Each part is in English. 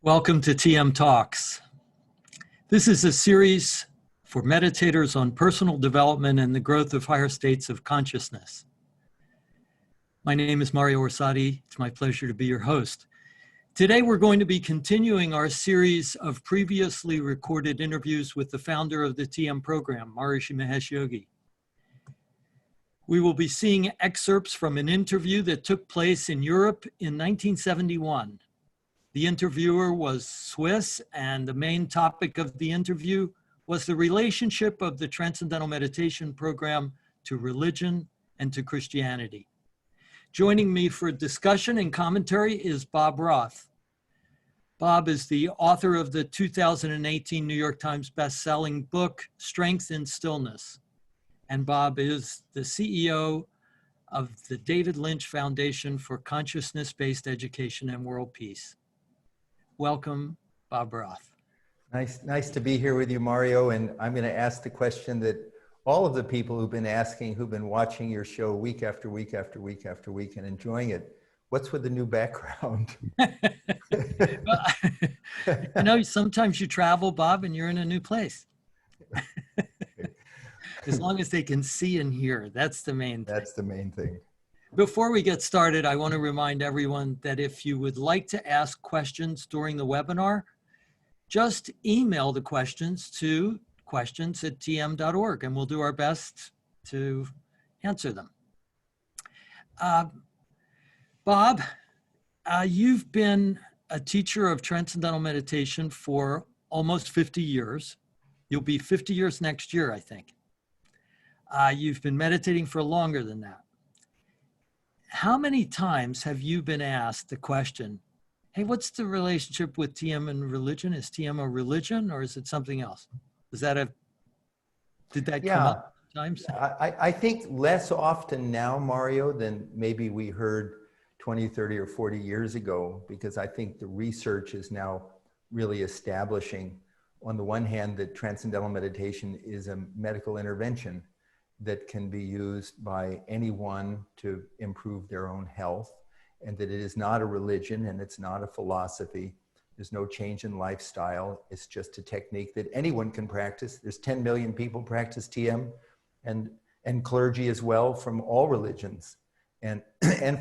Welcome to TM Talks. This is a series for meditators on personal development and the growth of higher states of consciousness. My name is Mario Orsatti. It's my pleasure to be your host. Today we're going to be continuing our series of previously recorded interviews with the founder of the TM program, Maharishi Mahesh Yogi. We will be seeing excerpts from an interview that took place in Europe in 1971. The interviewer was Swiss, and the main topic of the interview was the relationship of the Transcendental Meditation program to religion and to Christianity. Joining me for discussion and commentary is Bob Roth. Bob is the author of the 2018 New York Times best-selling book, Strength in Stillness. And Bob is the CEO of the David Lynch Foundation for Consciousness-Based Education and World Peace. Welcome, Bob Roth. Nice to be here with you, Mario. And I'm going to ask the question that all of the people who've been asking, who've been watching your show week after week after week after week and enjoying it. What's with the new background? Well, you know, sometimes you travel, Bob, and you're in a new place. As long as they can see and hear, that's the main thing. That's the main thing. Before we get started, I want to remind everyone that if you would like to ask questions during the webinar, just email the questions to questions@tm.org, and we'll do our best to answer them. Bob, you've been a teacher of Transcendental Meditation for almost 50 years. You'll be 50 years next year, I think. You've been meditating for longer than that. How many times have you been asked the question, hey, what's the relationship with TM and religion? Is TM a religion or is it something else? Did that come up times? I think less often now, Mario, than maybe we heard 20, 30, or 40 years ago, because I think the research is now really establishing, on the one hand, that Transcendental Meditation is a medical intervention that can be used by anyone to improve their own health, and that it is not a religion and it's not a philosophy. There's no change in lifestyle. It's just a technique that anyone can practice. There's 10 million people practice TM, and clergy as well from all religions and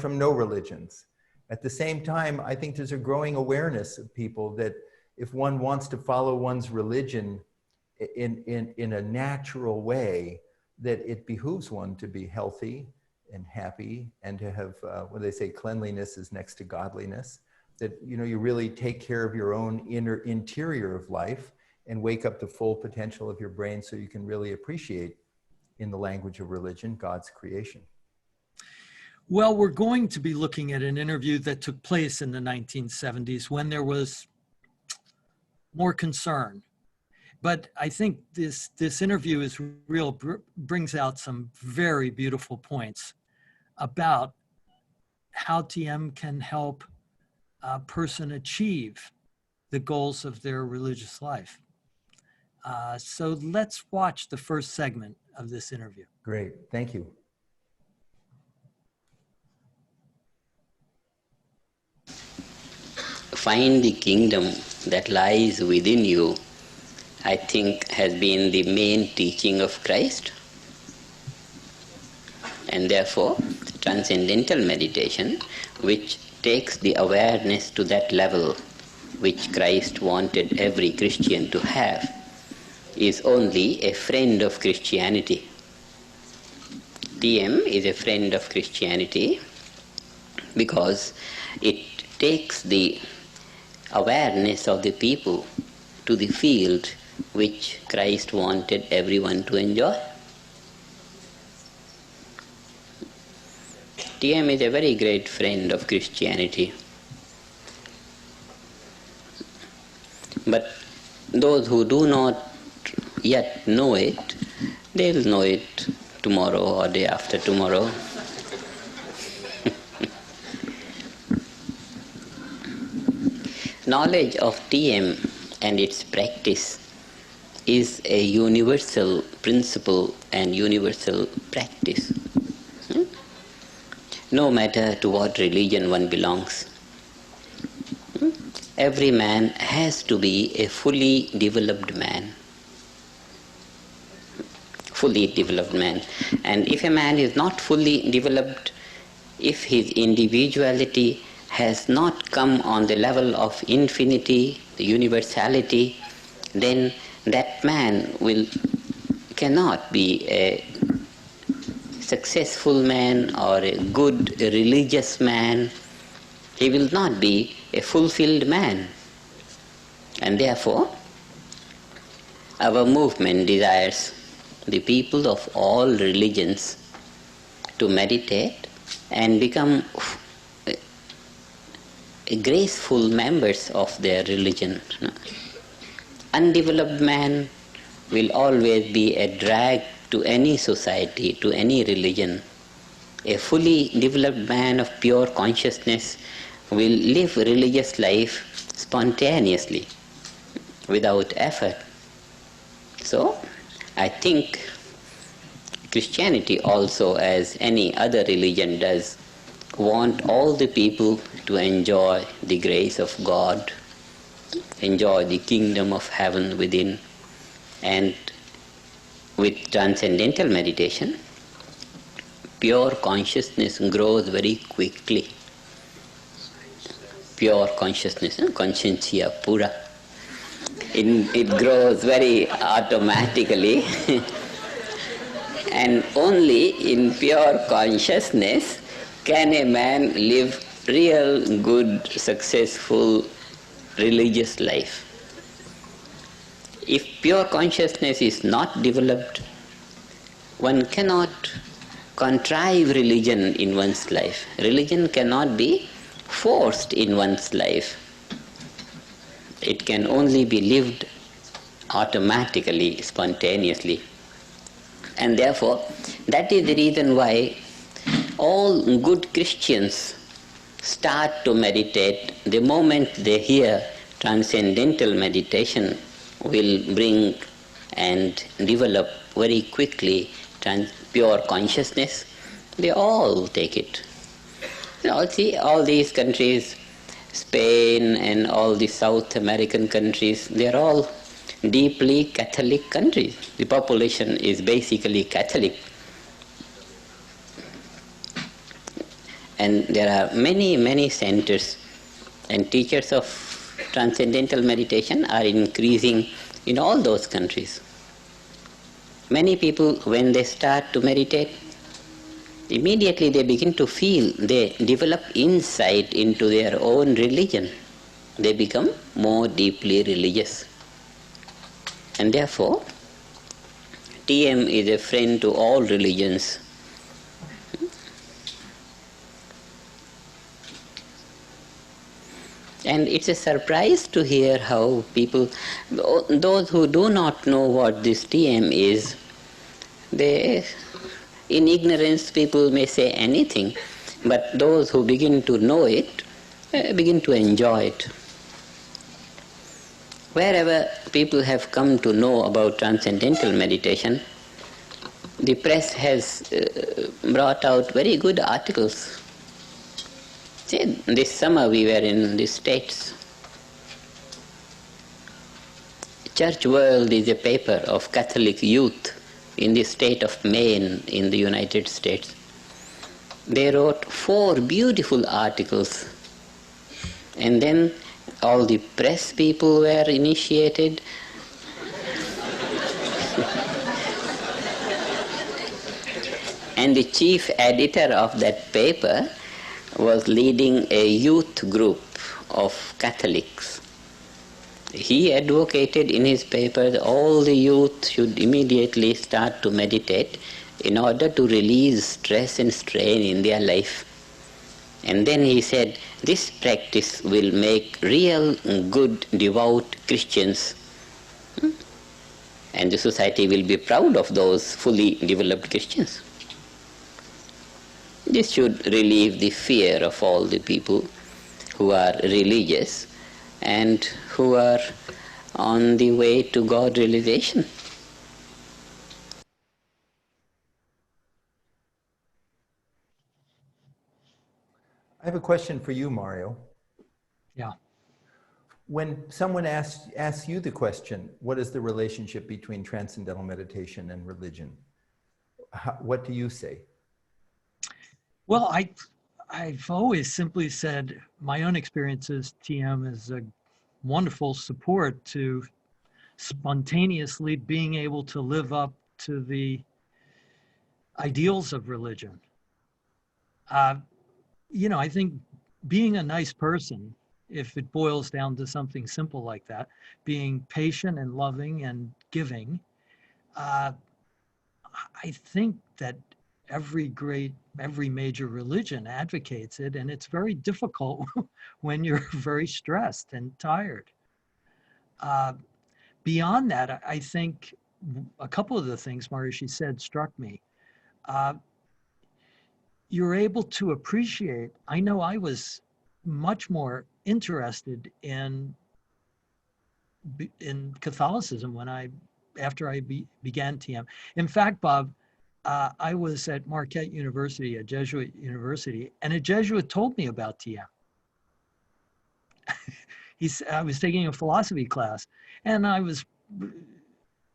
from no religions. At the same time, I think there's a growing awareness of people that if one wants to follow one's religion in a natural way, that it behooves one to be healthy and happy and to have, what they say, cleanliness is next to godliness, that, you know, you really take care of your own interior of life and wake up the full potential of your brain so you can really appreciate, in the language of religion, God's creation. Well, we're going to be looking at an interview that took place in the 1970s when there was more concern. But I think this interview is brings out some very beautiful points about how TM can help a person achieve the goals of their religious life. So let's watch the first segment of this interview. Great, thank you. Find the kingdom that lies within you, I think, has been the main teaching of Christ. And therefore, Transcendental Meditation, which takes the awareness to that level which Christ wanted every Christian to have, is only a friend of Christianity. TM is a friend of Christianity because it takes the awareness of the people to the field which Christ wanted everyone to enjoy. TM is a very great friend of Christianity. But those who do not yet know it, they'll know it tomorrow or day after tomorrow. Knowledge of TM and its practice is a universal principle and universal practice. No matter to what religion one belongs. every man has to be a fully developed man. Fully developed man. And if a man is not fully developed, if his individuality has not come on the level of infinity, the universality, then that man cannot be a successful man or a good religious man. He will not be a fulfilled man. And therefore, our movement desires the people of all religions to meditate and become graceful members of their religion. Undeveloped man will always be a drag to any society, to any religion. A fully developed man of pure consciousness will live religious life spontaneously, without effort. So, I think Christianity also, as any other religion does, want all the people to enjoy the grace of God, enjoy the kingdom of heaven within. And with transcendental meditation, pure consciousness grows very quickly. Pure consciousness, consciencia pura. It grows very automatically. And only in pure consciousness can a man live real, good, successful, religious life. If pure consciousness is not developed, one cannot contrive religion in one's life. Religion cannot be forced in one's life. It can only be lived automatically, spontaneously. And therefore, that is the reason why all good Christians start to meditate. The moment they hear transcendental meditation will bring and develop very quickly pure consciousness, they all take it. See, all these countries, Spain and all the South American countries, they are all deeply Catholic countries. The population is basically Catholic. And there are many, many centers, and teachers of transcendental meditation are increasing in all those countries. Many people, when they start to meditate, immediately they begin to feel, they develop insight into their own religion. They become more deeply religious. And therefore, TM is a friend to all religions. And it's a surprise to hear how people, those who do not know what this TM is, in ignorance people may say anything, but those who begin to know it, begin to enjoy it. Wherever people have come to know about transcendental meditation, the press has brought out very good articles. See, this summer we were in the States. Church World is a paper of Catholic youth in the state of Maine in the United States. They wrote 4 beautiful articles, and then all the press people were initiated. And the chief editor of that paper was leading a youth group of Catholics. He advocated in his paper that all the youth should immediately start to meditate in order to release stress and strain in their life. And then he said, this practice will make real, good, devout Christians. And the society will be proud of those fully developed Christians. This should relieve the fear of all the people who are religious and who are on the way to God realization. I have a question for you, Mario. Yeah. When someone asks you the question, what is the relationship between transcendental meditation and religion? What do you say? Well, I've always simply said my own experiences, TM, is a wonderful support to spontaneously being able to live up to the ideals of religion. I think being a nice person, if it boils down to something simple like that, being patient and loving and giving, I think that every major religion advocates it, and it's very difficult when you're very stressed and tired. Beyond that, I think a couple of the things Maharishi said struck me. You're able to appreciate, I know I was much more interested in Catholicism after I began TM. In fact, Bob, I was at Marquette University, a Jesuit university, and a Jesuit told me about TM. I was taking a philosophy class, and I was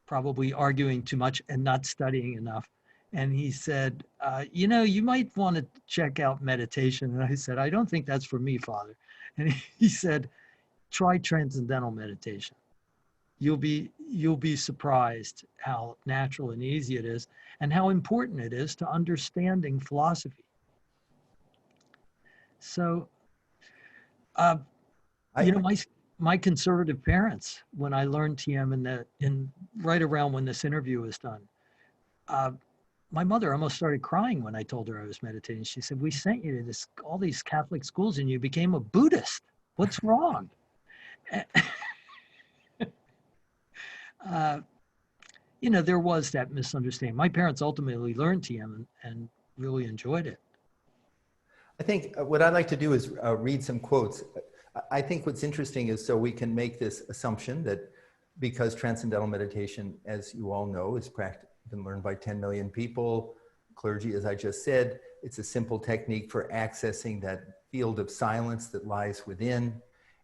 probably arguing too much and not studying enough. And he said, you might want to check out meditation. And I said, I don't think that's for me, Father. And he said, try transcendental meditation. You'll be surprised how natural and easy it is, and how important it is to understanding philosophy. So, my conservative parents, when I learned TM right around when this interview was done, my mother almost started crying when I told her I was meditating. She said, "We sent you to all these Catholic schools, and you became a Buddhist. What's wrong?" There was that misunderstanding. My parents ultimately learned TM and really enjoyed it. I think what I'd like to do is read some quotes. I think what's interesting is so we can make this assumption that because transcendental meditation, as you all know, is been learned by 10 million people, clergy, as I just said, it's a simple technique for accessing that field of silence that lies within.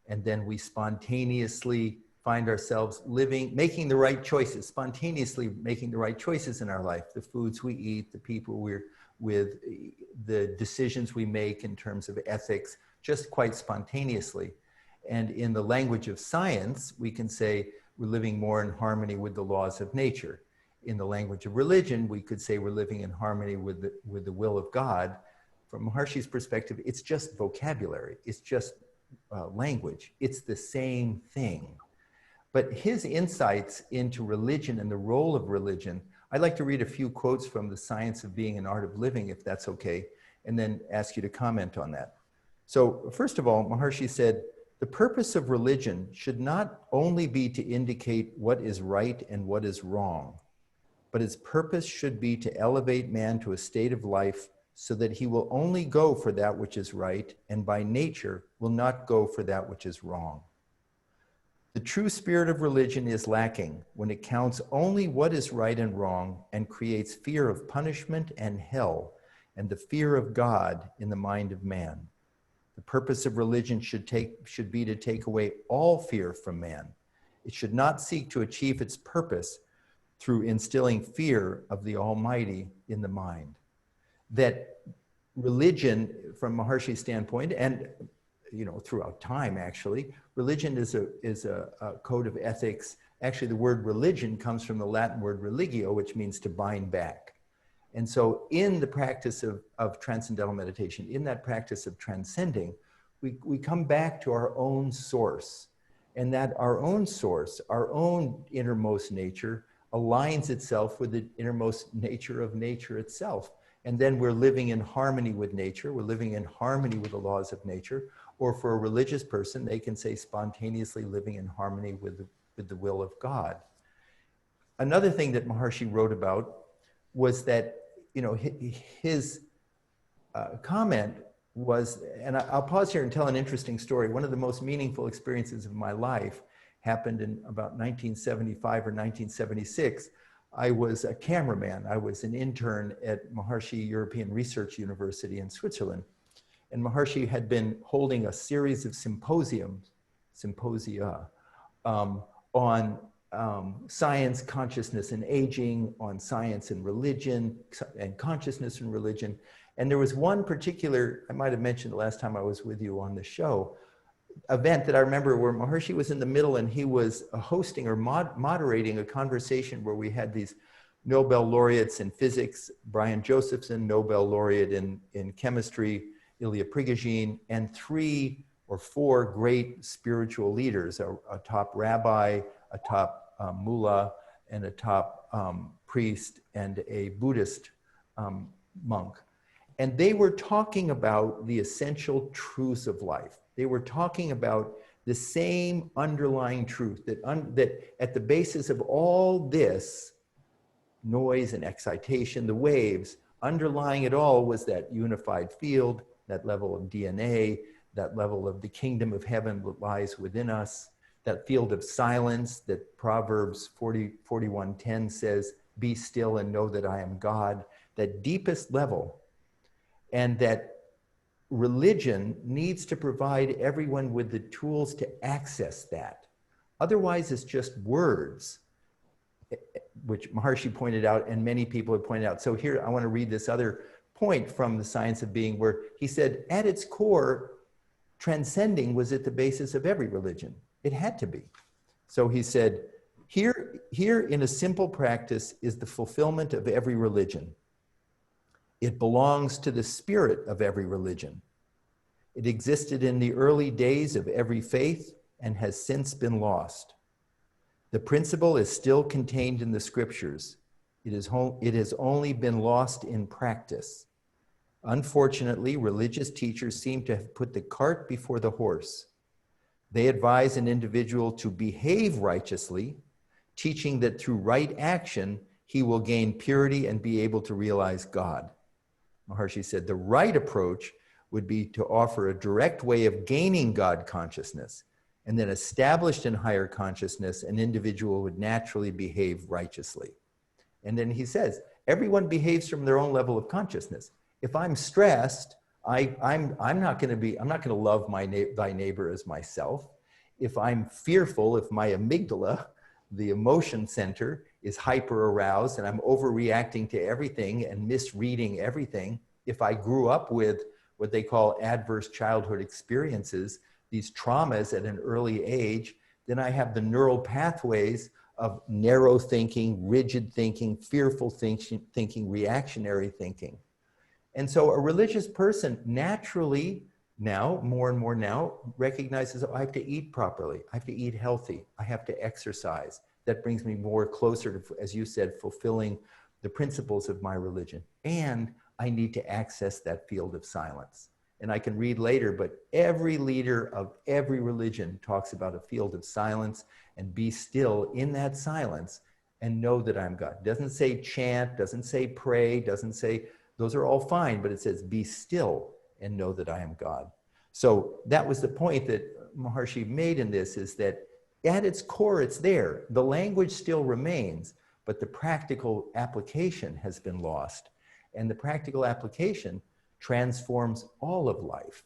And then we spontaneously find ourselves making the right choices, spontaneously making the right choices in our life, the foods we eat, the people we're with, the decisions we make in terms of ethics, just quite spontaneously. And in the language of science, we can say we're living more in harmony with the laws of nature. In the language of religion, we could say we're living in harmony with the will of God. From Maharishi's perspective, it's just vocabulary. It's just language. It's the same thing. But his insights into religion and the role of religion, I'd like to read a few quotes from The Science of Being and Art of Living, if that's okay, and then ask you to comment on that. So first of all, Maharishi said, the purpose of religion should not only be to indicate what is right and what is wrong, but its purpose should be to elevate man to a state of life so that he will only go for that which is right and by nature will not go for that which is wrong. The true spirit of religion is lacking when it counts only what is right and wrong and creates fear of punishment and hell and the fear of God in the mind of man. The purpose of religion should be to take away all fear from man. It should not seek to achieve its purpose through instilling fear of the Almighty in the mind. That religion, from Maharishi's standpoint, and throughout time actually, religion is a code of ethics. Actually, the word religion comes from the Latin word religio, which means to bind back. And so in the practice of transcendental meditation, in that practice of transcending, we come back to our own source, and that our own source, our own innermost nature, aligns itself with the innermost nature of nature itself. And then we're living in harmony with nature. We're living in harmony with the laws of nature. Or for a religious person, they can say spontaneously living in harmony with the will of God. Another thing that Maharishi wrote about was that, his comment was, and I'll pause here and tell an interesting story. One of the most meaningful experiences of my life happened in about 1975 or 1976. I was a cameraman. I was an intern at Maharishi European Research University in Switzerland. And Maharishi had been holding a series of symposiums symposia on science, consciousness, and aging, on science and religion, and consciousness and religion. And there was one particular, I might have mentioned the last time I was with you on the show, event that I remember where Maharishi was in the middle and he was hosting or moderating a conversation where we had these Nobel laureates in physics, Brian Josephson, Nobel laureate in chemistry, Ilya Prigogine, and 3 or 4 great spiritual leaders, a top rabbi, a top mullah, and a top priest, and a Buddhist monk. And they were talking about the essential truths of life. They were talking about the same underlying truth that at the basis of all this noise and excitation, the waves, underlying it all was that unified field, that level of DNA, that level of the kingdom of heaven that lies within us, that field of silence that Proverbs 41:10 says, be still and know that I am God, that deepest level. And that religion needs to provide everyone with the tools to access that. Otherwise, it's just words, which Maharishi pointed out and many people have pointed out. So here, I want to read this other point from The Science of Being, where he said, at its core, transcending was at the basis of every religion. It had to be. So he said, here in a simple practice is the fulfillment of every religion. It belongs to the spirit of every religion. It existed in the early days of every faith and has since been lost. The principle is still contained in the scriptures. It has only been lost in practice. Unfortunately, religious teachers seem to have put the cart before the horse. They advise an individual to behave righteously, teaching that through right action, he will gain purity and be able to realize God. Maharishi said the right approach would be to offer a direct way of gaining God consciousness, and then established in higher consciousness, an individual would naturally behave righteously. And then he says, everyone behaves from their own level of consciousness. If I'm stressed, I'm not going to love thy neighbor as myself. If I'm fearful, if my amygdala, the emotion center, is hyper aroused and I'm overreacting to everything and misreading everything, if I grew up with what they call adverse childhood experiences, these traumas at an early age, then I have the neural pathways of narrow thinking, rigid thinking, fearful thinking, reactionary thinking. And so a religious person naturally now, more and more now, recognizes, oh, I have to eat properly, I have to eat healthy, I have to exercise. That brings me more closer to, as you said, fulfilling the principles of my religion. And I need to access that field of silence. And I can read later, but every leader of every religion talks about a field of silence, and be still in that silence and know that I'm God. Doesn't say chant, doesn't say pray, doesn't say, those are all fine, but it says be still and know that I am God. So that was the point that Maharishi made in this, is that at its core, it's there. The language still remains, but the practical application has been lost. And the practical application transforms all of life,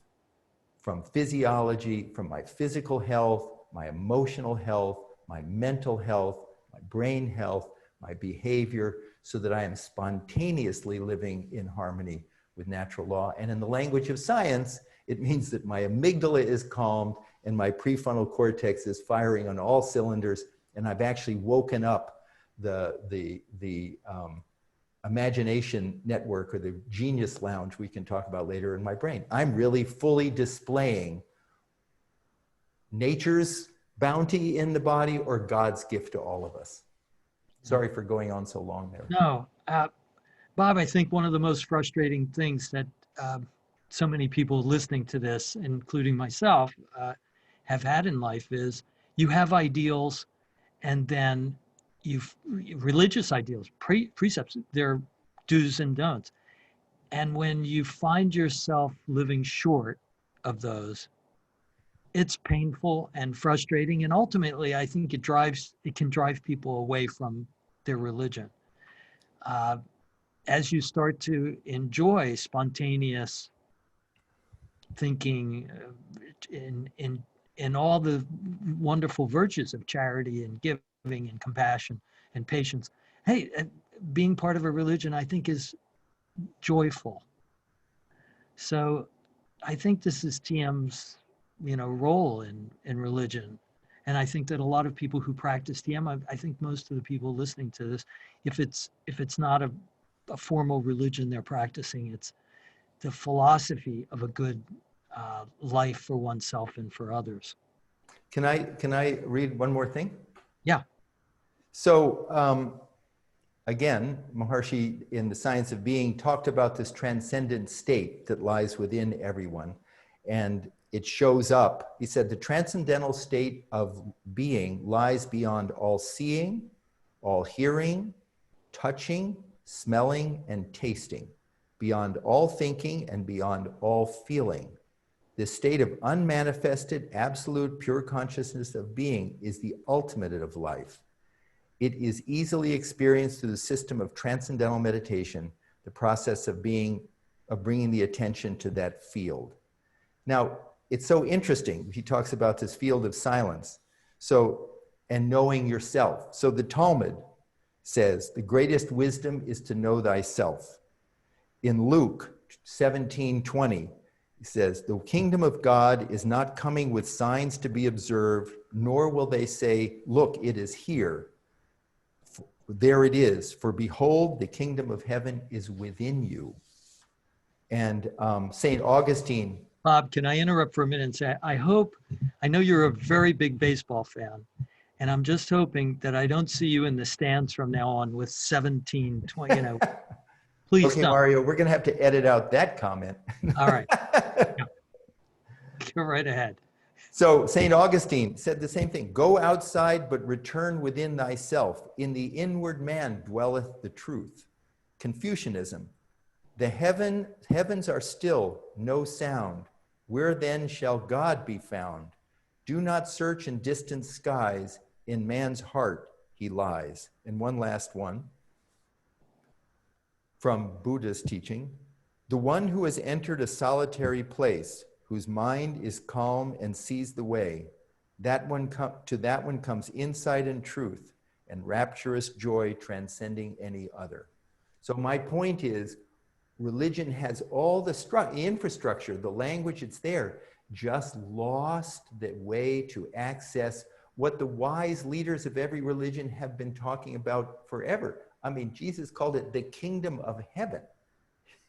from physiology, from my physical health, my emotional health, my mental health, my brain health, my behavior, so that I am spontaneously living in harmony with natural law. And in the language of science, it means that my amygdala is calmed and my prefrontal cortex is firing on all cylinders, and I've actually woken up the imagination network, or the genius lounge we can talk about later, in my brain. I'm really fully displaying nature's bounty in the body or God's gift to all of us. Sorry for going on so long there. No, Bob, I think one of the most frustrating things that so many people listening to this, including myself, have had in life is you have ideals, and then religious ideals, precepts, they're do's and don'ts. And when you find yourself living short of those, it's painful and frustrating. And ultimately, I think it can drive people away from their religion. As you start to enjoy spontaneous thinking, in in all the wonderful virtues of charity and giving and compassion and patience. Hey, being part of a religion, I think, is joyful. So I think this is TM's, role in religion. And I think that a lot of people who practice TM, I think most of the people listening to this, if it's not a formal religion they're practicing, it's the philosophy of a good life for oneself and for others. Can I read one more thing? Yeah. So again, Maharishi in The Science of Being talked about this transcendent state that lies within everyone. And it shows up, he said, the transcendental state of being lies beyond all seeing, all hearing, touching, smelling, and tasting, beyond all thinking and beyond all feeling. This state of unmanifested, absolute, pure consciousness of being is the ultimate of life. It is easily experienced through the system of transcendental meditation, the process of bringing the attention to that field. Now, it's so interesting. He talks about this field of silence. And knowing yourself. So the Talmud says, the greatest wisdom is to know thyself. In Luke 17:20, he says, the kingdom of God is not coming with signs to be observed, nor will they say, look, it is here. There it is. For behold, the kingdom of heaven is within you. And St. Augustine. Bob, can I interrupt for a minute and say, I know you're a very big baseball fan, and I'm just hoping that I don't see you in the stands from now on with 17, 20, Please okay, don't. Mario, we're going to have to edit out that comment. All right. Yeah. Go right ahead. So St. Augustine said the same thing. Go outside, but return within thyself. In the inward man dwelleth the truth. Confucianism. The heavens are still, no sound. Where then shall God be found? Do not search in distant skies. In man's heart he lies. And one last one from Buddha's teaching. The one who has entered a solitary place, whose mind is calm and sees the way, to that one comes insight and truth and rapturous joy transcending any other. So my point is, religion has all the infrastructure, the language, it's there, just lost the way to access what the wise leaders of every religion have been talking about forever. I mean, Jesus called it the kingdom of heaven.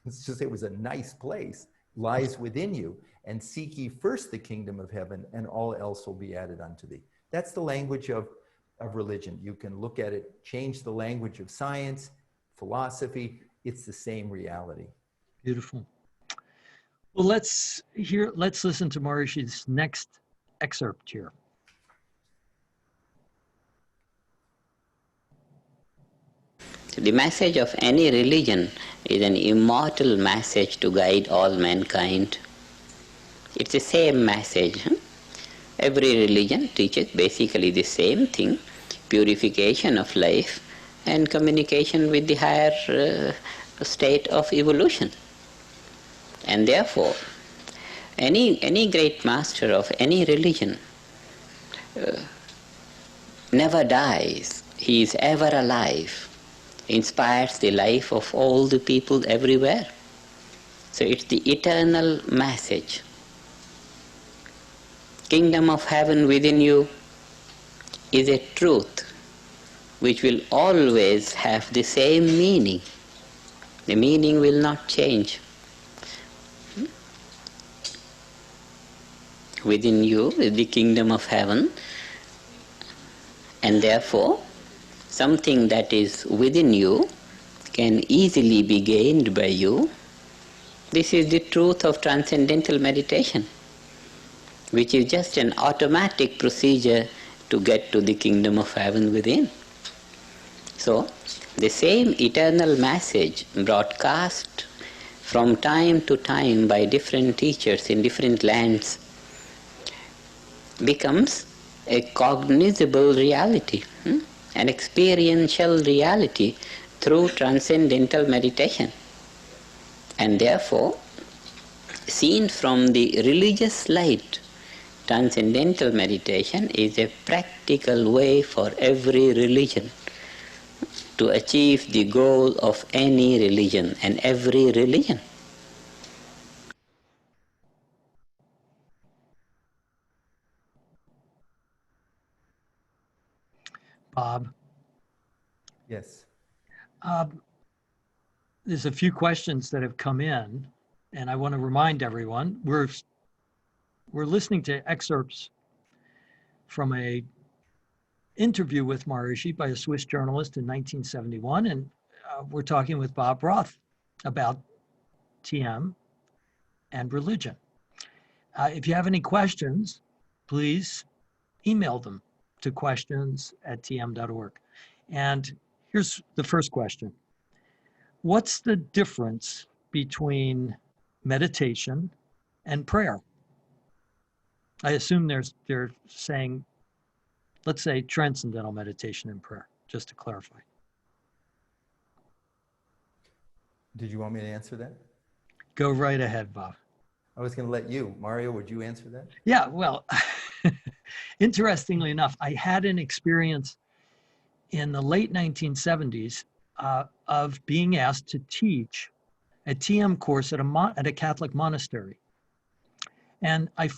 It's just, it was a nice place, lies within you. And seek ye first the kingdom of heaven, and all else will be added unto thee. That's the language of religion. You can look at it, change the language of science, philosophy, it's the same reality. Beautiful. Well, let's listen to Maharishi's next excerpt here. The message of any religion is an immortal message to guide all mankind. It's the same message. Every religion teaches basically the same thing, purification of life and communication with the higher state of evolution. And therefore, any great master of any religion never dies. He is ever alive, inspires the life of all the people everywhere. So it's the eternal message. Kingdom of heaven within you is a truth which will always have the same meaning. The meaning will not change. Within you is the kingdom of heaven, and therefore something that is within you can easily be gained by you. This is the truth of transcendental meditation, which is just an automatic procedure to get to the kingdom of heaven within. So, the same eternal message broadcast from time to time by different teachers in different lands becomes a cognizable reality, an experiential reality through transcendental meditation. And therefore, seen from the religious light, Transcendental meditation is a practical way for every religion to achieve the goal of any religion and every religion. Bob, Yes. there's a few questions that have come in, and I want to remind everyone we're listening to excerpts from a interview with Maharishi by a Swiss journalist in 1971, and we're talking with Bob Roth about TM and religion. If you have any questions, please email them to questions@tm.org. And here's the first question. What's the difference between meditation and prayer? I assume they're saying, let's say, transcendental meditation and prayer, just to clarify. Did you want me to answer that? Go right ahead, Bob. I was going to let you. Mario, would you answer that? Yeah, well, interestingly enough, I had an experience in the late 1970s of being asked to teach a TM course at a Catholic monastery. And I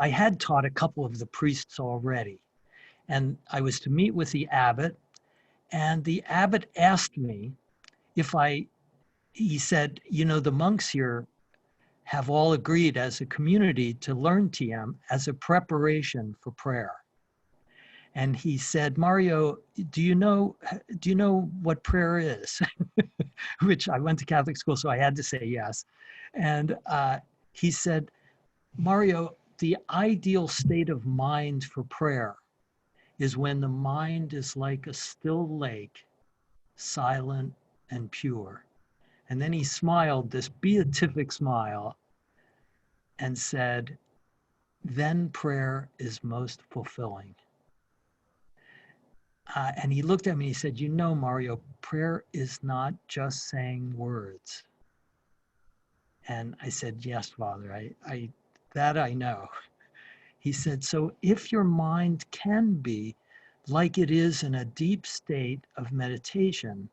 had taught a couple of the priests already. And I was to meet with the abbot, and the abbot asked me he said, you know, the monks here have all agreed as a community to learn TM as a preparation for prayer. And he said, Mario, do you know what prayer is? Which I went to Catholic school, so I had to say yes. And he said, Mario, the ideal state of mind for prayer is when the mind is like a still lake, silent and pure. And then he smiled this beatific smile and said, then prayer is most fulfilling. And he looked at me and he said, you know, Mario, prayer is not just saying words. And I said, yes, Father, I know. He said, so if your mind can be like it is in a deep state of meditation,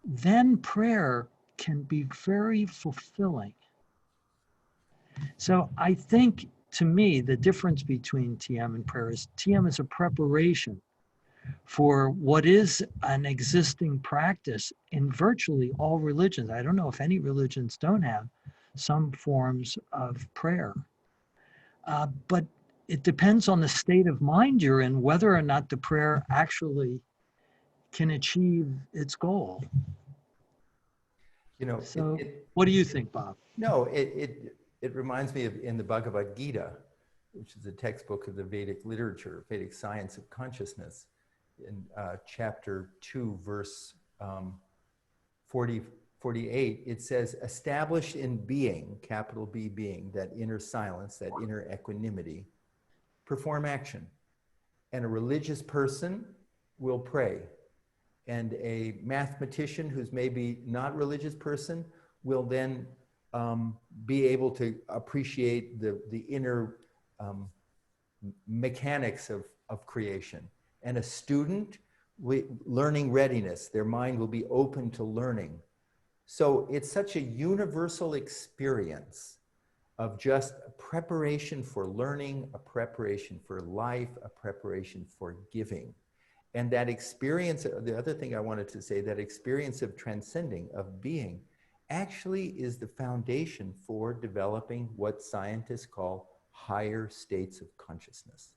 then prayer can be very fulfilling. So I think, to me, the difference between TM and prayer is TM is a preparation for what is an existing practice in virtually all religions. I don't know if any religions don't have some forms of prayer. But it depends on the state of mind you're in, whether or not the prayer actually can achieve its goal. You know, So what do you think, Bob? No, it reminds me of in the Bhagavad Gita, which is a textbook of the Vedic literature, Vedic science of consciousness, in chapter 2, verse 48, it says, established in being, capital B being, that inner silence, that inner equanimity, perform action. And a religious person will pray. And a mathematician who's maybe not religious person will then be able to appreciate the inner mechanics of creation. And a student, learning readiness, their mind will be open to learning. So it's such a universal experience of just a preparation for learning, a preparation for life, a preparation for giving. And that experience, the other thing I wanted to say, that experience of transcending, of being, actually is the foundation for developing what scientists call higher states of consciousness.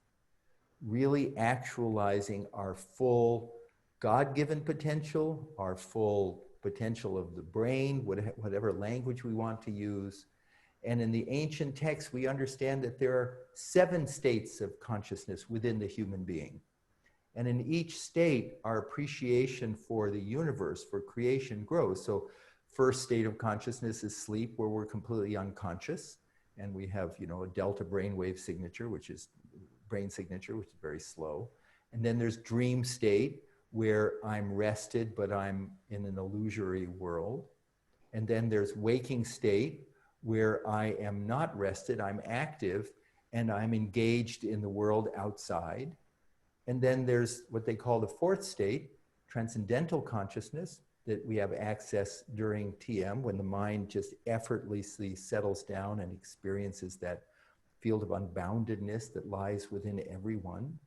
Really actualizing our full God-given potential, our full potential of the brain, whatever language we want to use. And in the ancient texts, we understand that there are 7 states of consciousness within the human being. And in each state, our appreciation for the universe, for creation grows. So first state of consciousness is sleep, where we're completely unconscious. And we have, you know, a delta brainwave signature, which is very slow. And then there's dream state, where I'm rested, but I'm in an illusory world. And then there's waking state, where I am not rested, I'm active, and I'm engaged in the world outside. And then there's what they call the fourth state, transcendental consciousness, that we have access during TM, when the mind just effortlessly settles down and experiences that field of unboundedness that lies within everyone.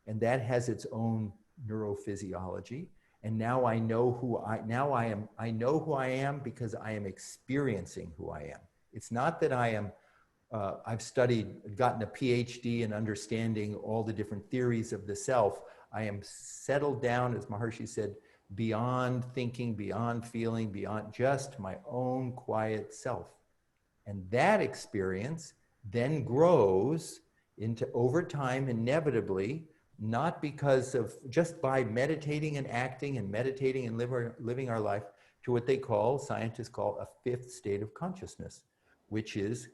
And that has its own neurophysiology. And now I know who I know who I am because I am experiencing who I am. It's not that I am, I've gotten a PhD in understanding all the different theories of the self. I am settled down, as Maharishi said, beyond thinking, beyond feeling, beyond just my own quiet self. And that experience then grows into, over time, inevitably, not because of, just by meditating and acting and meditating and living our life, to what they call, scientists call, a fifth state of consciousness, which is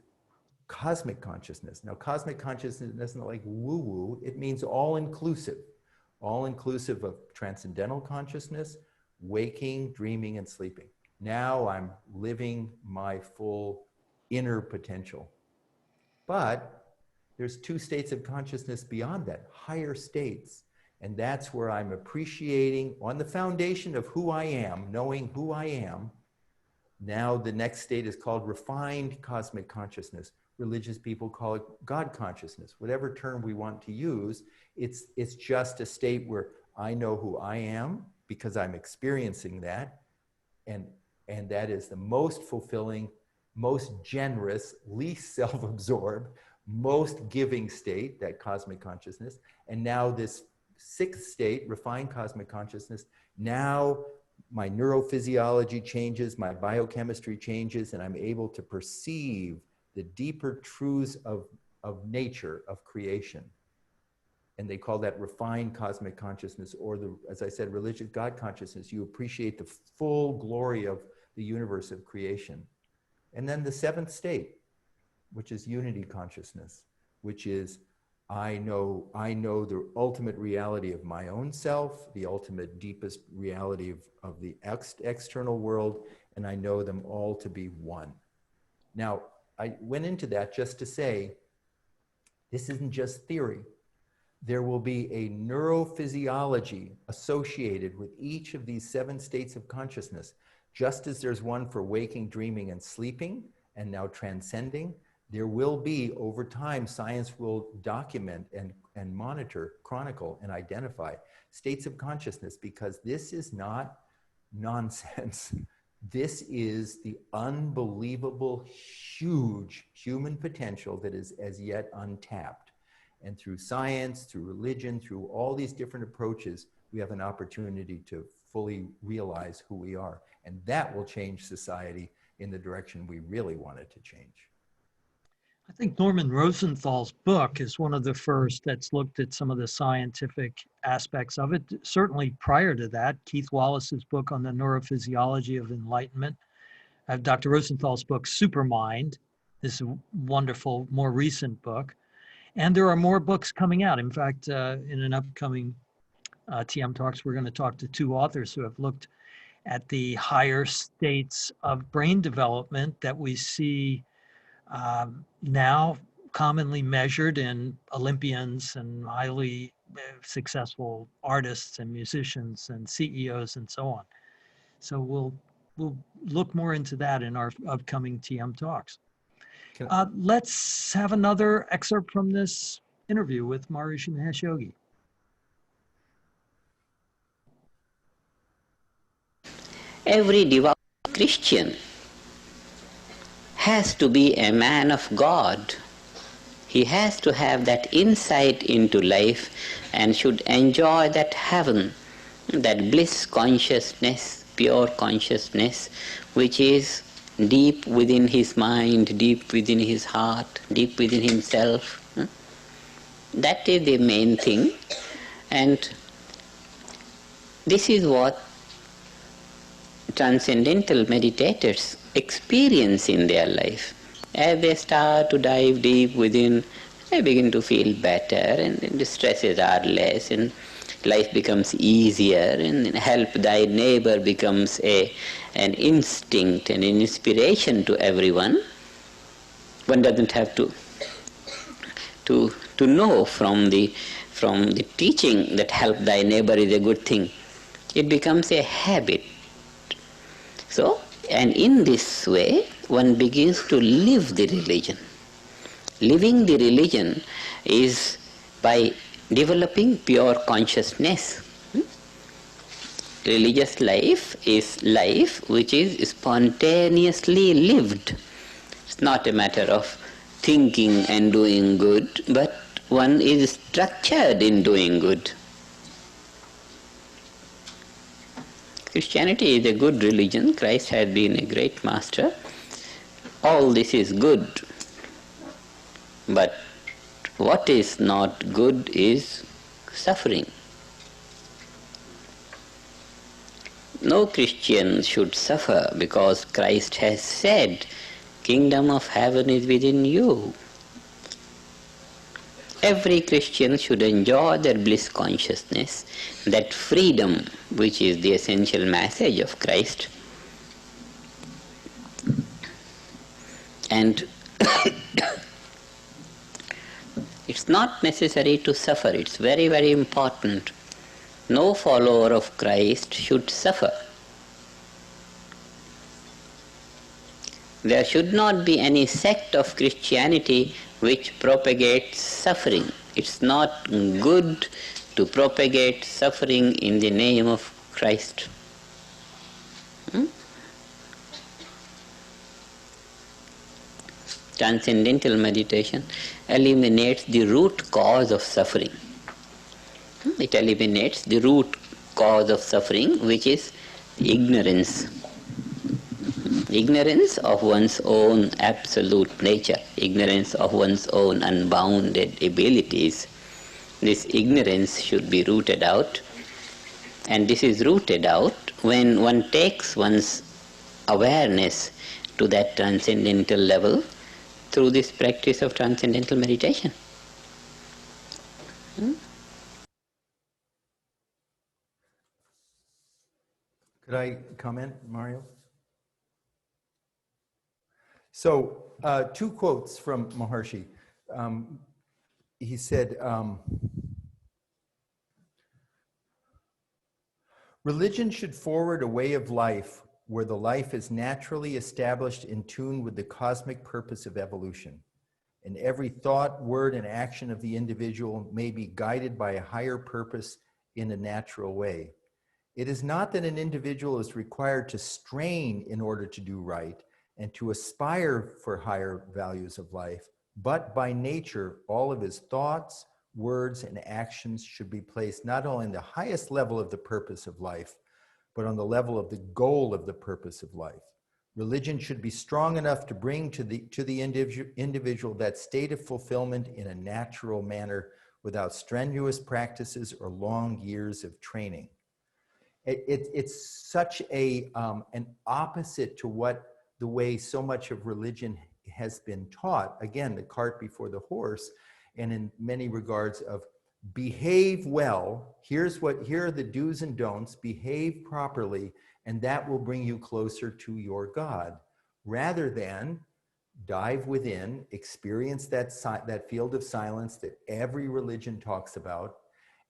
cosmic consciousness. Now, cosmic consciousness isn't like woo-woo, it means all-inclusive of transcendental consciousness, waking, dreaming, and sleeping. Now I'm living my full inner potential. But there's two states of consciousness beyond that, higher states. And that's where I'm appreciating, on the foundation of who I am, knowing who I am. Now the next state is called refined cosmic consciousness. Religious people call it God consciousness. Whatever term we want to use, it's just a state where I know who I am because I'm experiencing that. And that is the most fulfilling, most generous, least self-absorbed, most giving state, that cosmic consciousness. And now this sixth state, refined cosmic consciousness, now my neurophysiology changes, my biochemistry changes, and I'm able to perceive the deeper truths of nature, of creation. And they call that refined cosmic consciousness, or the, as I said, religious God consciousness. You appreciate the full glory of the universe of creation. And then the seventh state, which is unity consciousness, which is I know the ultimate reality of my own self, the ultimate deepest reality of the external world, and I know them all to be one. Now, I went into that just to say, this isn't just theory. There will be a neurophysiology associated with each of these seven states of consciousness, just as there's one for waking, dreaming, and sleeping, and now transcending. There will be, over time, science will document and monitor, chronicle, and identify states of consciousness, because this is not nonsense. This is the unbelievable, huge human potential that is as yet untapped. And through science, through religion, through all these different approaches, we have an opportunity to fully realize who we are. And that will change society in the direction we really want it to change. I think Norman Rosenthal's book is one of the first that's looked at some of the scientific aspects of it. Certainly prior to that, Keith Wallace's book on the neurophysiology of enlightenment. I have Dr. Rosenthal's book, Supermind. This is a wonderful, more recent book. And there are more books coming out. In fact, in an upcoming TM Talks, we're going to talk to two authors who have looked at the higher states of brain development that we see now commonly measured in Olympians and highly successful artists and musicians and CEOs and so on. So we'll look more into that in our upcoming TM Talks. Let's have another excerpt from this interview with Maharishi Mahesh Yogi. Every devout Christian has to be a man of God. He has to have that insight into life and should enjoy that heaven, that bliss consciousness, pure consciousness, which is deep within his mind, deep within his heart, deep within himself. That is the main thing. And this is what transcendental meditators experience in their life. As they start to dive deep within, they begin to feel better, and the stresses are less, and life becomes easier, and help thy neighbor becomes an instinct and an inspiration to everyone. One doesn't have to to know from the teaching that help thy neighbor is a good thing. It becomes a habit. So, and in this way, one begins to live the religion. Living the religion is by developing pure consciousness. Religious life is life which is spontaneously lived. It's not a matter of thinking and doing good, but one is structured in doing good. Christianity is a good religion. Christ has been a great master. All this is good. But what is not good is suffering. No Christian should suffer because Christ has said, Kingdom of heaven is within you. Every Christian should enjoy their bliss consciousness, that freedom which is the essential message of Christ. And it's not necessary to suffer. It's very, very important. No follower of Christ should suffer. There should not be any sect of Christianity which propagates suffering. It's not good to propagate suffering in the name of Christ. Transcendental meditation eliminates the root cause of suffering. It eliminates the root cause of suffering, which is ignorance. Ignorance of one's own absolute nature, ignorance of one's own unbounded abilities. This ignorance should be rooted out, and this is rooted out when one takes one's awareness to that transcendental level through this practice of transcendental meditation. Could I comment, Mario? So, two quotes from Maharishi. He said, religion should forward a way of life where the life is naturally established in tune with the cosmic purpose of evolution, and every thought, word, and action of the individual may be guided by a higher purpose in a natural way. It is not that an individual is required to strain in order to do right and to aspire for higher values of life, but by nature, all of his thoughts, words, and actions should be placed not only in the highest level of the purpose of life, but on the level of the goal of the purpose of life. Religion should be strong enough to bring to the individual that state of fulfillment in a natural manner without strenuous practices or long years of training. It's such an opposite to what the way so much of religion has been taught. Again, the cart before the horse, and in many regards of behave well. Here are the do's and don'ts. Behave properly, and that will bring you closer to your God, rather than dive within, experience that field of silence that every religion talks about,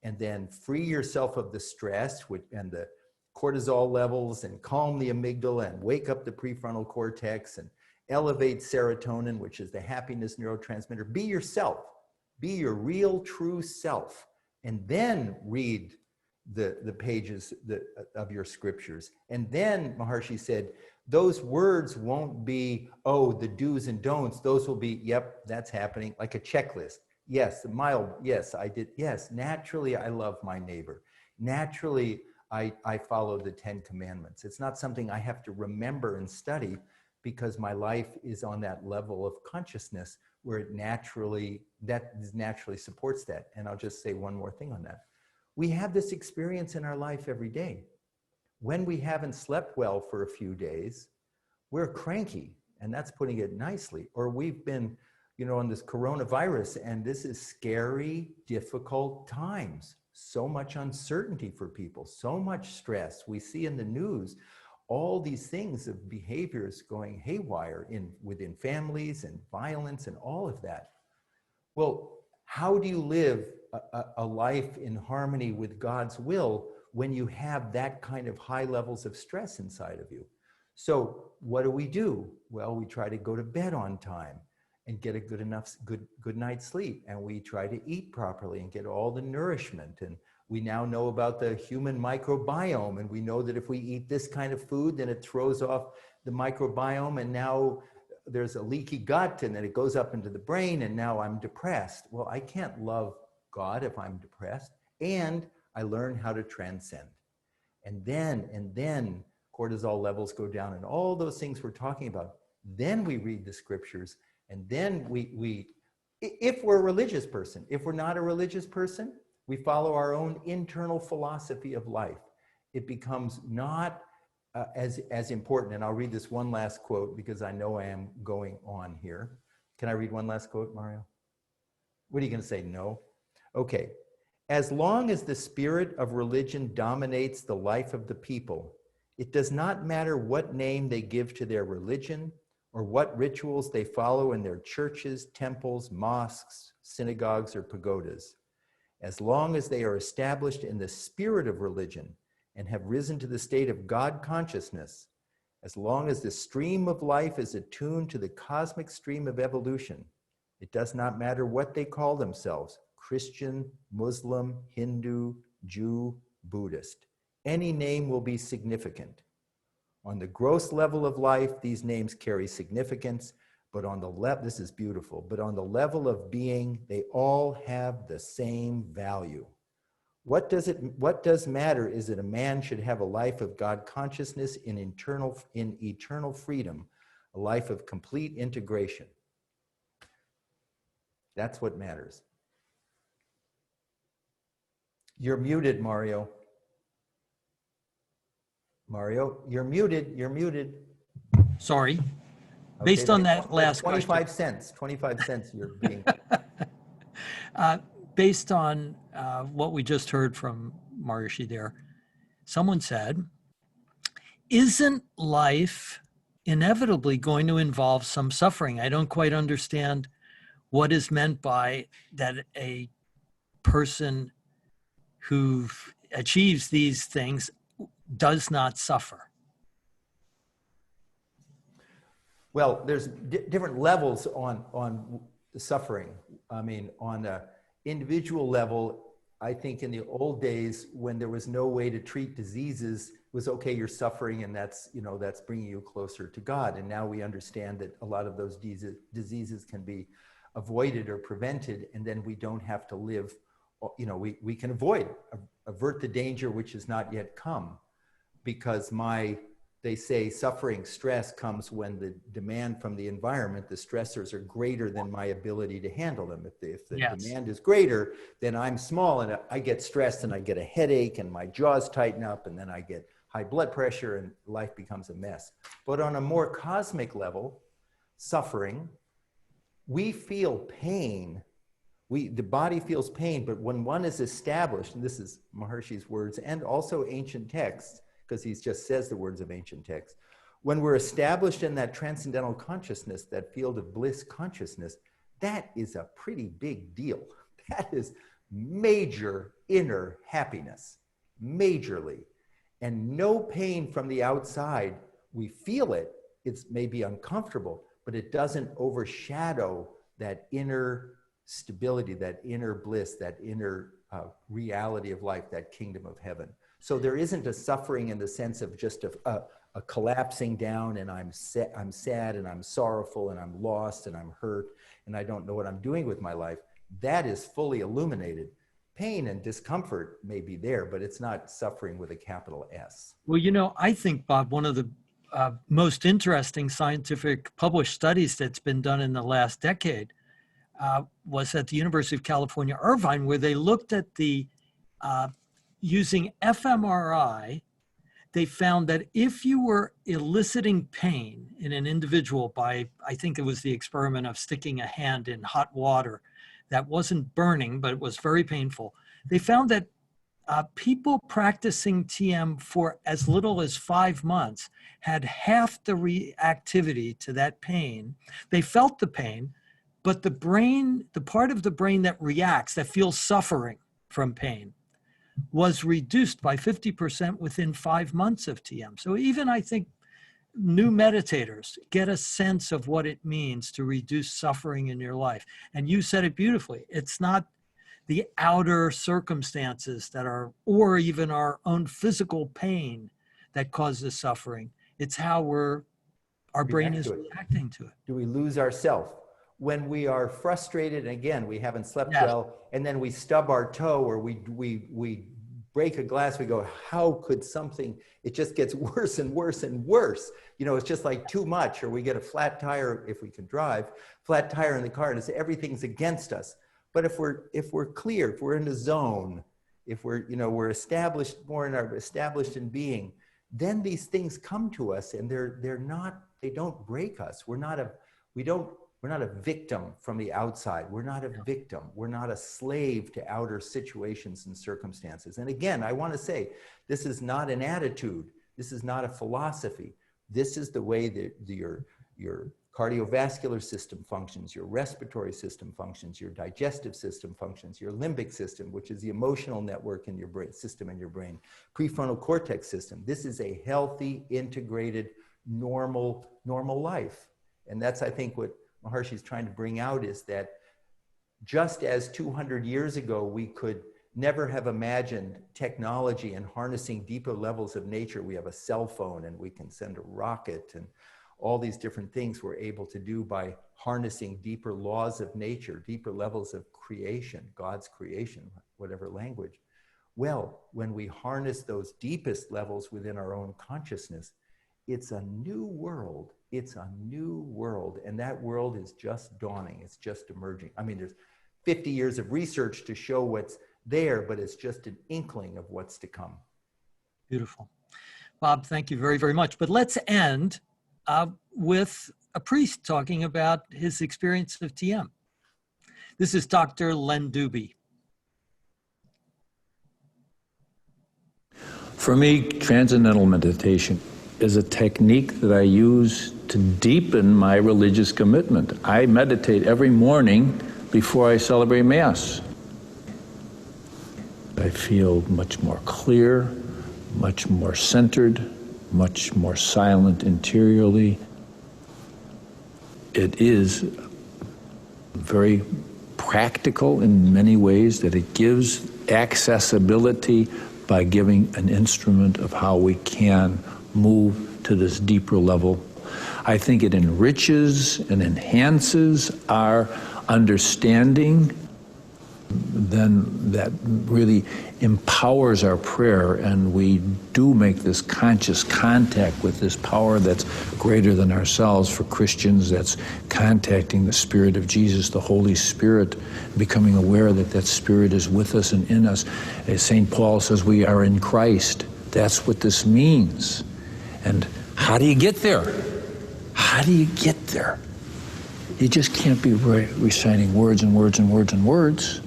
and then free yourself of the stress and the cortisol levels, and calm the amygdala, and wake up the prefrontal cortex, and elevate serotonin, which is the happiness neurotransmitter. Be yourself. Be your real, true self. And then read the pages of your scriptures. And then, Maharishi said, those words won't be, oh, the do's and don'ts. Those will be, yep, that's happening, like a checklist. Yes, yes, I did. Yes, naturally, I love my neighbor. Naturally, I follow the 10 Commandments. It's not something I have to remember and study, because my life is on that level of consciousness where it naturally supports that. And I'll just say one more thing on that. We have this experience in our life every day. When we haven't slept well for a few days, we're cranky, and that's putting it nicely. Or we've been, on this coronavirus, and this is scary, difficult times. So much uncertainty for people, so much stress. We see in the news all these things of behaviors going haywire within families, and violence and all of that. Well, how do you live a life in harmony with God's will when you have that kind of high levels of stress inside of you? So what do? Well, we try to go to bed on time and get a good night's sleep. And we try to eat properly and get all the nourishment. And we now know about the human microbiome. And we know that if we eat this kind of food, then it throws off the microbiome. And now there's a leaky gut, and then it goes up into the brain, and now I'm depressed. Well, I can't love God if I'm depressed. And I learn how to transcend. And then cortisol levels go down, and all those things we're talking about. Then we read the scriptures, and then we if we're a religious person. If we're not a religious person, we follow our own internal philosophy of life. It becomes not as important. And I'll read this one last quote because I know I am going on here. Can I read one last quote, Mario? What are you going to say? No? Okay. As long as the spirit of religion dominates the life of the people, it does not matter what name they give to their religion or what rituals they follow in their churches, temples, mosques, synagogues, or pagodas. As long as they are established in the spirit of religion and have risen to the state of God consciousness, as long as the stream of life is attuned to the cosmic stream of evolution, it does not matter what they call themselves, Christian, Muslim, Hindu, Jew, Buddhist. Any name will be significant. On the gross level of life, these names carry significance, but on the level, this is beautiful, but on the level of being, they all have the same value. What does matter is that a man should have a life of God consciousness in eternal freedom, a life of complete integration. That's what matters. You're muted, Mario. Mario, you're muted. Sorry. Okay, Based on that last 25 cents you're being. Based on what we just heard from Maharishi there, someone said, isn't life inevitably going to involve some suffering? I don't quite understand what is meant by that a person who achieves these things does not suffer. Well, there's different levels on suffering. I mean, on an individual level, I think in the old days when there was no way to treat diseases, it was okay, you're suffering, and that's bringing you closer to God. And now we understand that a lot of those diseases can be avoided or prevented, and then we don't have to live, we can avert the danger which has not yet come, because they say suffering, stress comes when the demand from the environment, the stressors are greater than my ability to handle them. If the Yes. demand is greater, then I'm small and I get stressed and I get a headache and my jaws tighten up and then I get high blood pressure and life becomes a mess. But on a more cosmic level, suffering, we feel pain. The body feels pain, but when one is established, and this is Maharishi's words and also ancient texts, because he just says the words of ancient texts. When we're established in that transcendental consciousness, that field of bliss consciousness, that is a pretty big deal. That is major inner happiness, majorly. And no pain from the outside. We feel it. It's maybe uncomfortable, but it doesn't overshadow that inner stability, that inner bliss, that inner reality of life, that kingdom of heaven. So there isn't a suffering in the sense of just a collapsing down and I'm sad and I'm sorrowful and I'm lost and I'm hurt and I don't know what I'm doing with my life. That is fully illuminated. Pain and discomfort may be there, but it's not suffering with a capital S. Well, I think, Bob, one of the most interesting scientific published studies that's been done in the last decade was at the University of California, Irvine, where they looked at the using fMRI, they found that if you were eliciting pain in an individual by, I think it was the experiment of sticking a hand in hot water that wasn't burning, but it was very painful, they found that people practicing TM for as little as 5 months had half the reactivity to that pain. They felt the pain, But the brain, the part of the brain that reacts, that feels suffering from pain, was reduced by 50% within 5 months of TM. So even I think new meditators get a sense of what it means to reduce suffering in your life. And you said it beautifully. It's not the outer circumstances that are, or even our own physical pain that causes suffering. It's how our brain is reacting to it. Do we lose ourself? When we are frustrated, and again, we haven't slept well, and then we stub our toe or we break a glass, we go, how could something, it just gets worse and worse and worse. You know, it's just like too much, or we get a flat tire, if we can drive, flat tire in the car, and it's, everything's against us. But if we're clear, if we're in the zone, if we're, you know, we're established more in our, established in being, then these things come to us and they don't break us. We're not a victim from the outside. We're not a victim. We're not a slave to outer situations and circumstances. And again, I want to say, this is not an attitude. This is not a philosophy. This is the way that your cardiovascular system functions, your respiratory system functions, your digestive system functions, your limbic system, which is the emotional network in your brain, system in your brain, prefrontal cortex system. This is a healthy, integrated, normal life. And that's, I think, what Maharishi is trying to bring out, is that just as 200 years ago, we could never have imagined technology and harnessing deeper levels of nature. We have a cell phone and we can send a rocket, and all these different things we're able to do by harnessing deeper laws of nature, deeper levels of creation, God's creation, whatever language. Well, when we harness those deepest levels within our own consciousness, it's a new world. It's a new world. And that world is just dawning. It's just emerging. I mean, there's 50 years of research to show what's there, but it's just an inkling of what's to come. Beautiful. Bob, thank you very, very much. But let's end with a priest talking about his experience of TM. This is Dr. Len Doobie. For me, transcendental meditation is a technique that I use to deepen my religious commitment. I meditate every morning before I celebrate Mass. I feel much more clear, much more centered, much more silent interiorly. It is very practical in many ways, that it gives accessibility by giving an instrument of how we can move to this deeper level. I think it enriches and enhances our understanding. Then that really empowers our prayer, and we do make this conscious contact with this power that's greater than ourselves. For Christians, that's contacting the Spirit of Jesus, the Holy Spirit, becoming aware that that Spirit is with us and in us. As St. Paul says, we are in Christ. That's what this means. And how do you get there? How do you get there? You just can't be reciting words and words and words and words.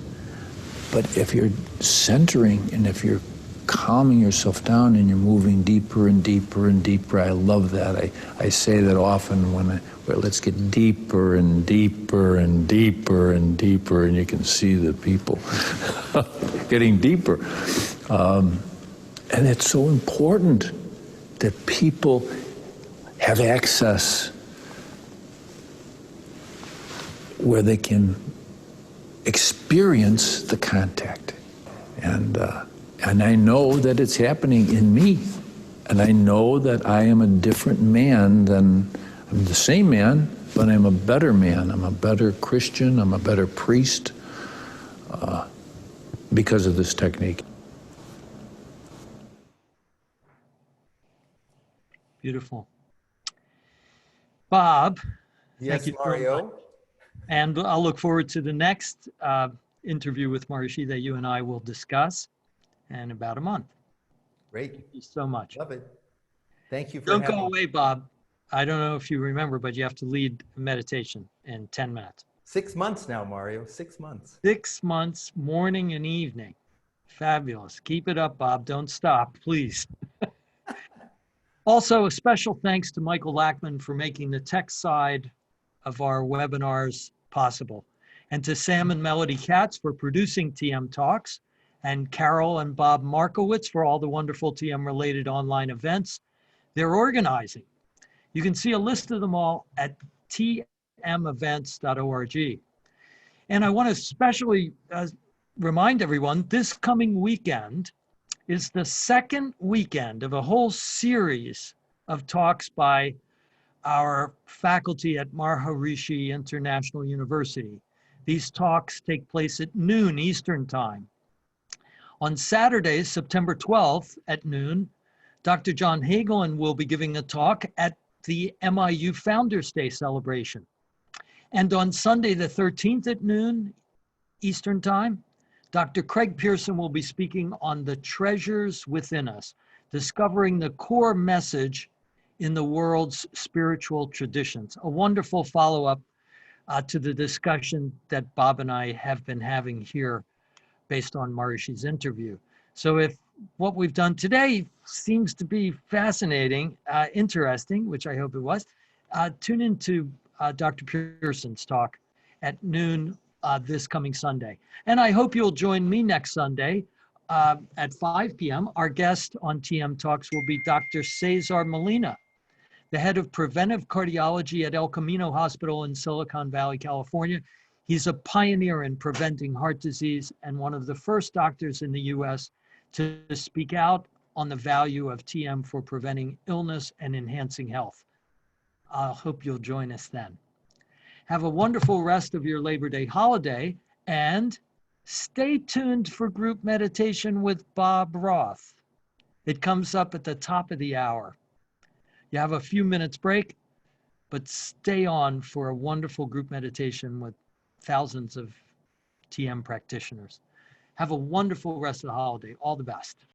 But if you're centering and if you're calming yourself down and you're moving deeper and deeper and deeper, I love that. I say that often well, let's get deeper and deeper and deeper and deeper, and you can see the people getting deeper. And it's so important that people have access where they can experience the contact. And I know that it's happening in me. And I know that I am a different man than, I'm the same man, but I'm a better man. I'm a better Christian. I'm a better priest because of this technique. Beautiful. Bob, Yes, thank you, Mario. and I'll look forward to the next interview with Maharishi that you and I will discuss in about a month. Great. Thank you so much. Love it. Thank you for Don't having go me. away, Bob. I don't know if you remember, but you have to lead a meditation in 10 minutes. 6 months now, Mario. 6 months. 6 months, morning and evening. Fabulous. Keep it up, Bob. Don't stop, please. Also, a special thanks to Michael Lackman for making the tech side of our webinars possible. And to Sam and Melody Katz for producing TM Talks, and Carol and Bob Markowitz for all the wonderful TM-related online events they're organizing. You can see a list of them all at tmevents.org. And I want to especially remind everyone, this coming weekend is the second weekend of a whole series of talks by our faculty at Maharishi International University. These talks take place at noon Eastern Time. On Saturday, September 12th at noon, Dr. John Hagelin will be giving a talk at the MIU Founders Day celebration. And on Sunday, the 13th at noon Eastern Time, Dr. Craig Pearson will be speaking on the treasures within us, discovering the core message in the world's spiritual traditions. A wonderful follow-up to the discussion that Bob and I have been having here based on Maharishi's interview. So if what we've done today seems to be fascinating, interesting, which I hope it was, tune into Dr. Pearson's talk at noon this coming Sunday. And I hope you'll join me next Sunday at 5 p.m. Our guest on TM Talks will be Dr. Cesar Molina, the head of preventive cardiology at El Camino Hospital in Silicon Valley, California. He's a pioneer in preventing heart disease and one of the first doctors in the US to speak out on the value of TM for preventing illness and enhancing health. I hope you'll join us then. Have a wonderful rest of your Labor Day holiday, and stay tuned for group meditation with Bob Roth. It comes up at the top of the hour. You have a few minutes break, but stay on for a wonderful group meditation with thousands of TM practitioners. Have a wonderful rest of the holiday. All the best.